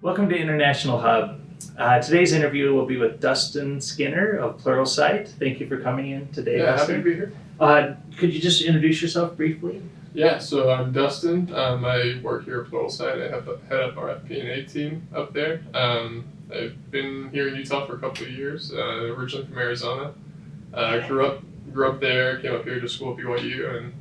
Welcome to International Hub. Today's interview will be with Dustin Skinner of Pluralsight. Thank you for coming in today, Yeah, Dustin. happy to be here. Could you just introduce yourself briefly? Yeah, so I'm Dustin. I work here at Pluralsight. I head up our FP&A team up there. I've been here in Utah for a couple of years, originally from Arizona. Grew up there, came up here to school at BYU, and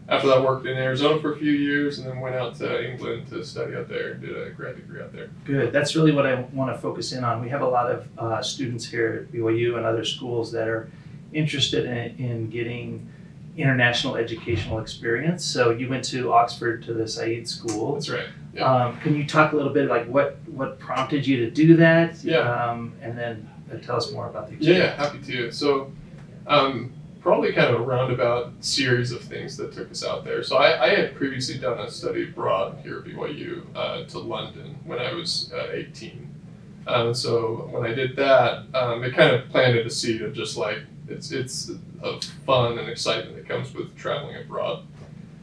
after that worked in Arizona for a few years, and then went out to England to study out there, did a grad degree out there. Good. That's really what I want to focus in on. We have a lot of students here at BYU and other schools that are interested in getting international educational experience. So you went to Oxford to the Saïd school. That's right. Yeah. Can you talk a little bit like what prompted you to do that? Yeah. And then tell us more about the experience. Yeah, happy to. So probably kind of a roundabout series of things that took us out there. So I had previously done a study abroad here at BYU to London when I was 18. So when I did that, it kind of planted a seed of just like, it's of fun and excitement that comes with traveling abroad.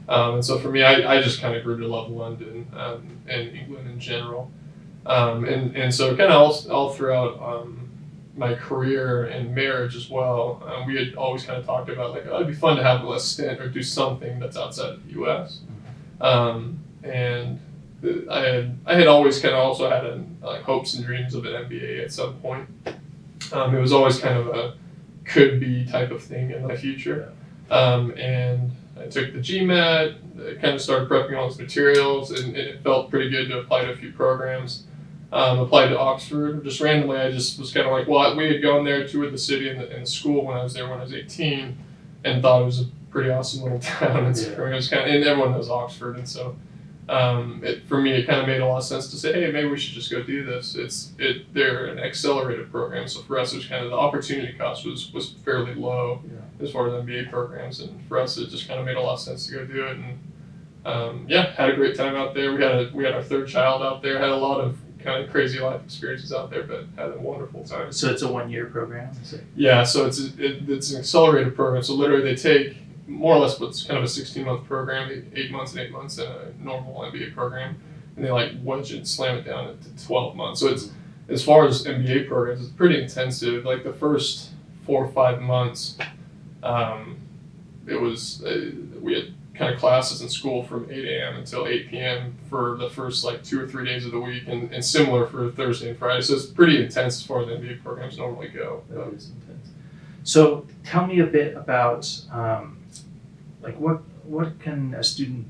And so for me, I just kind of grew to love London and England in general. And so kind of all throughout my career and marriage as well, we had always kind of talked about like, oh, it'd be fun to have a stint or do something that's outside of the U.S. And I had always kind of also had like hopes and dreams of an MBA at some point. It was always kind of a could be type of thing in my future. And I took the GMAT, kind of started prepping all these materials, and it felt pretty good to apply to a few programs. Applied to Oxford just randomly. I just was kind of like, well, we had gone there, toured the city and the school when I was there when I was 18, and thought it was a pretty awesome little town. And so it was kind of, and everyone knows Oxford, and so for me, it kind of made a lot of sense to say, hey, maybe we should just go do this. They're an accelerated program, so for us, it was kind of the opportunity cost was fairly low as far as MBA programs, and for us, it just kind of made a lot of sense to go do it. And had a great time out there. We had our third child out there. Had a lot of kind of crazy life experiences out there, but had a wonderful time. So it's a 1-year program? Yeah, so it's an accelerated program. So literally they take more or less what's kind of a 16-month program, 8 months and 8 months in a normal MBA program, and they like wedge it, slam it down to 12 months. So it's, as far as MBA programs, it's pretty intensive. Like the first 4 or 5 months, it was, we had kind of classes in school from 8 a.m. until 8 p.m. for the first like 2 or 3 days of the week, and similar for Thursday and Friday. So it's pretty intense as far as MBA programs normally go. That is intense. So tell me a bit about like what can a student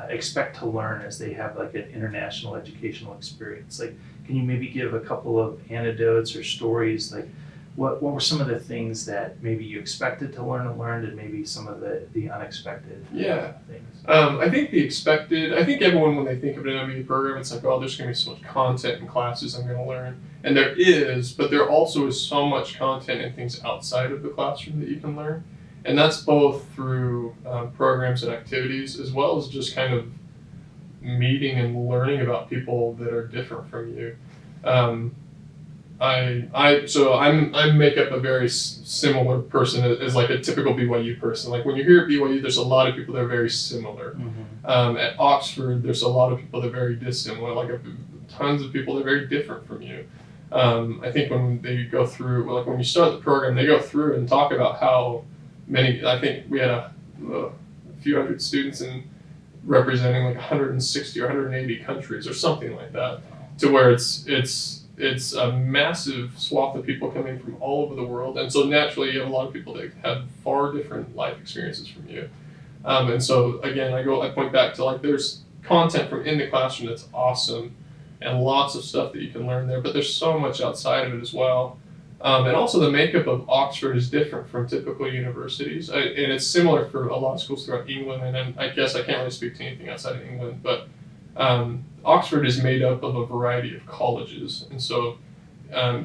expect to learn as they have like an international educational experience? Like, can you maybe give a couple of anecdotes or stories? Like, what were some of the things that maybe you expected to learn and learned, and maybe some of the unexpected things? I think everyone, when they think of an MBA program, it's like, oh, there's going to be so much content and classes I'm going to learn. And there is, but there also is so much content and things outside of the classroom that you can learn. And that's both through programs and activities, as well as just kind of meeting and learning about people that are different from you. I make up a very similar person as like a typical BYU person. Like when you're here at BYU, there's a lot of people that are very similar. Mm-hmm. At Oxford, there's a lot of people that are very dissimilar. Like tons of people that are very different from you. I think when they go through, like when you start the program, they go through and talk about how many. I think we had a few hundred students and representing like 160 or 180 countries or something like that, to where it's a massive swath of people coming from all over the world. And so naturally you have a lot of people that have far different life experiences from you. And so again, I point back to like, there's content from in the classroom that's awesome and lots of stuff that you can learn there, but there's so much outside of it as well. And also the makeup of Oxford is different from typical universities. And it's similar for a lot of schools throughout England. And then I guess I can't really speak to anything outside of England, but Oxford is made up of a variety of colleges, and so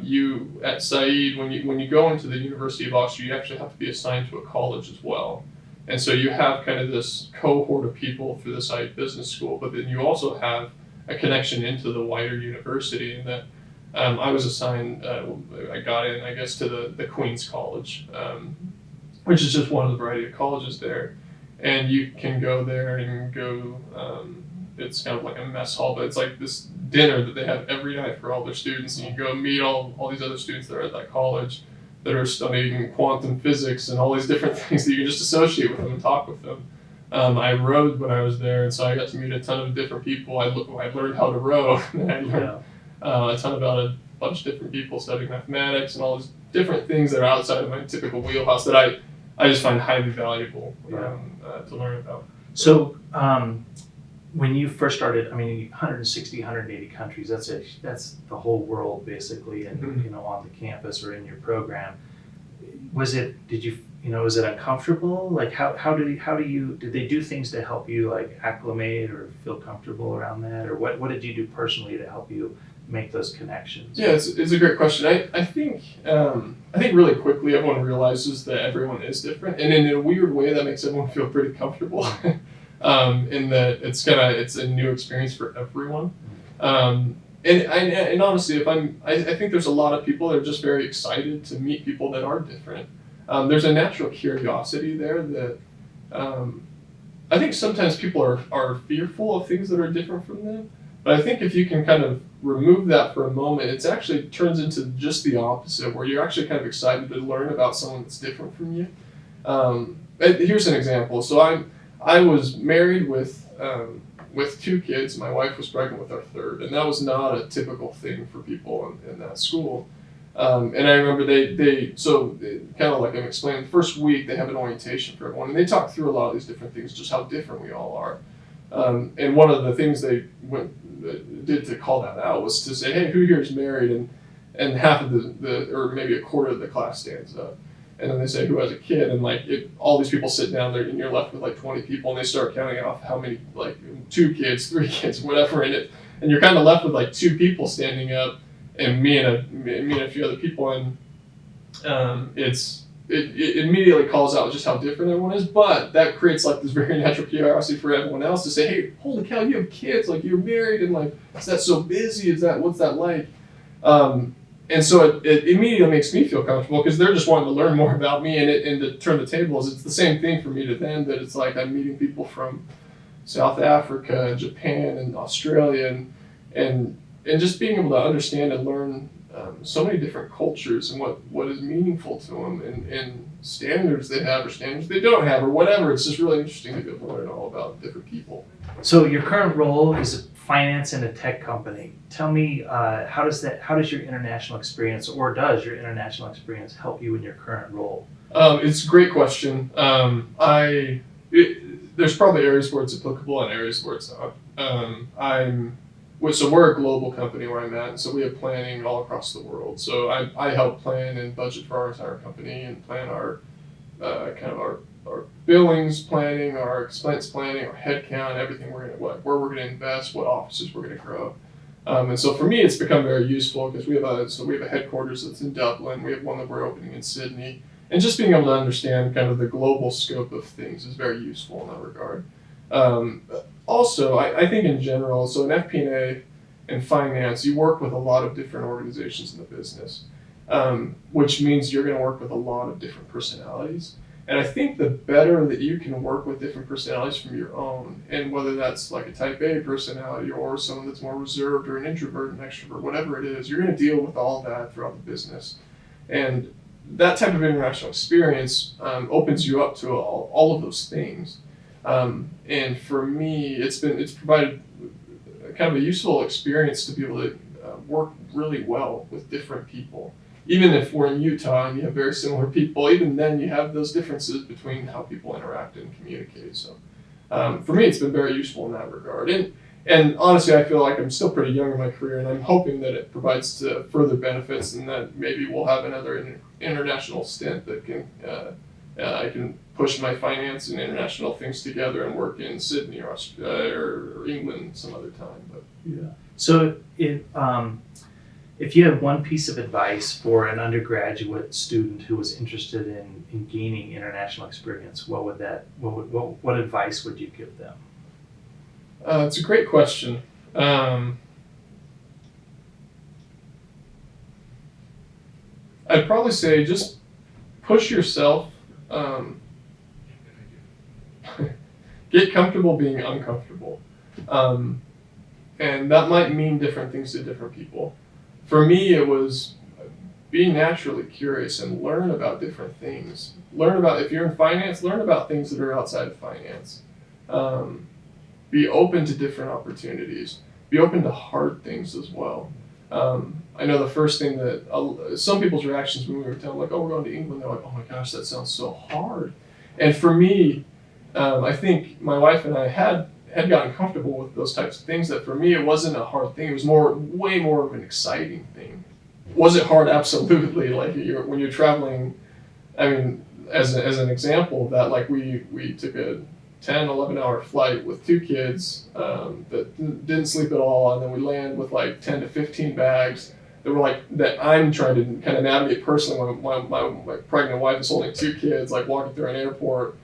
you at Saïd, when you go into the University of Oxford, you actually have to be assigned to a college as well, and so you have kind of this cohort of people through the Saïd Business School, but then you also have a connection into the wider university. And that I was assigned, I got in, I guess, to the Queen's College, which is just one of the variety of colleges there, and you can go there and go. It's kind of like a mess hall, but it's like this dinner that they have every night for all their students, and you go meet all these other students that are at that college that are studying quantum physics and all these different things that you can just associate with them and talk with them. I rowed when I was there, and so I got to meet a ton of different people. I learned how to row, and I learned a ton about a bunch of different people studying mathematics and all these different things that are outside of my typical wheelhouse that I just find highly valuable to learn about. So when you first started, I mean, 160, 180 countries, that's the whole world basically, and on the campus or in your program. Was it uncomfortable? Like did they do things to help you like acclimate or feel comfortable around that? Or what did you do personally to help you make those connections? Yeah, it's a great question. I think really quickly everyone realizes that everyone is different, and in a weird way that makes everyone feel pretty comfortable. In that it's a new experience for everyone. And honestly, I think there's a lot of people that are just very excited to meet people that are different. There's a natural curiosity there that I think sometimes people are fearful of things that are different from them. But I think if you can kind of remove that for a moment, it actually turns into just the opposite, where you're actually kind of excited to learn about someone that's different from you. Here's an example. So I was married with 2 kids. My wife was pregnant with our third, and that was not a typical thing for people in that school. And I remember they kind of like I'm explaining, the first week they have an orientation for everyone, and they talk through a lot of these different things, just how different we all are. And one of the things they did to call that out was to say, hey, who here is married? And half of the or maybe a quarter of the class stands up. And then they say, who has a kid? And all these people sit down there, and you're left with like 20 people, and they start counting off how many, like 2 kids, 3 kids, whatever in it. And you're kind of left with like 2 people standing up, and me and a few other people, and it immediately calls out just how different everyone is. But that creates like this very natural curiosity for everyone else to say, hey, holy cow, you have kids, like you're married, and like, is that so busy? What's that like? And so it immediately makes me feel comfortable, because they're just wanting to learn more about me, and to turn the tables. It's the same thing for me to them, that it's like I'm meeting people from South Africa, Japan, and Australia, and just being able to understand and learn so many different cultures and what is meaningful to them, and standards they have or standards they don't have or whatever. It's just really interesting to be able to learn all about different people. So your current role is finance in a tech company. Tell me, how does your international experience, or does your international experience help you in your current role? It's a great question. There's probably areas where it's applicable and areas where it's not. So we're a global company where I'm at, and so we have planning all across the world. So I help plan and budget for our entire company, and plan our our billings planning, our expense planning, our headcount, everything where we're gonna invest, what offices we're gonna grow. And so for me, it's become very useful, because we have a headquarters that's in Dublin. We have one that we're opening in Sydney, and just being able to understand kind of the global scope of things is very useful in that regard. Also, I think in general, so in FP&A and finance, you work with a lot of different organizations in the business, which means you're going to work with a lot of different personalities. And I think the better that you can work with different personalities from your own, and whether that's like a type A personality or someone that's more reserved or an introvert, an extrovert, whatever it is, you're going to deal with all that throughout the business. And that type of international experience opens you up to all of those things. And for me, it's provided kind of a useful experience to be able to work really well with different people. Even if we're in Utah and you have very similar people, even then you have those differences between how people interact and communicate. So for me, it's been very useful in that regard. And honestly, I feel like I'm still pretty young in my career, and I'm hoping that it provides further benefits, and that maybe we'll have another international stint that I can push my finance and international things together and work in Sydney or England some other time. But yeah. So if you had one piece of advice for an undergraduate student who was interested in gaining international experience, what advice would you give them? It's a great question. I'd probably say just push yourself. Get comfortable being uncomfortable. And that might mean different things to different people. For me, it was be naturally curious and learn about different things. Learn about, if you're in finance, learn about things that are outside of finance. Be open to different opportunities. Be open to hard things as well. I know the first thing that some people's reactions when we were telling, like, oh, we're going to England, they're like, oh my gosh, that sounds so hard. And for me, I think my wife and I had gotten comfortable with those types of things, that for me it wasn't a hard thing. It was way more of an exciting thing. Was it hard? Absolutely. Like when you're traveling, I mean, as an example of that, like we took a 10, 11-hour flight with 2 kids that didn't sleep at all, and then we land with like 10 to 15 bags that were like, that I'm trying to kind of navigate personally when my pregnant wife is holding 2 kids, like walking through an airport,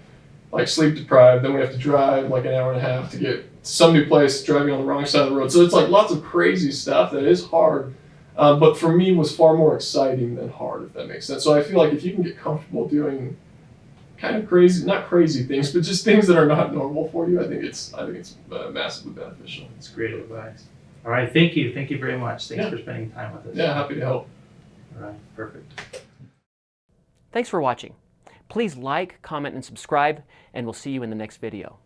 like sleep deprived. Then we have to drive like an hour and a half to get to some new place, driving on the wrong side of the road. So it's like lots of crazy stuff that is hard, but for me was far more exciting than hard, if that makes sense. So I feel like if you can get comfortable doing kind of crazy, not crazy things, but just things that are not normal for you, I think it's massively beneficial. That's great advice. All right, thank you very much. Thanks Yeah. for spending time with us. Yeah, happy to help. All right, perfect. Thanks for watching. Please like, comment, and subscribe, and we'll see you in the next video.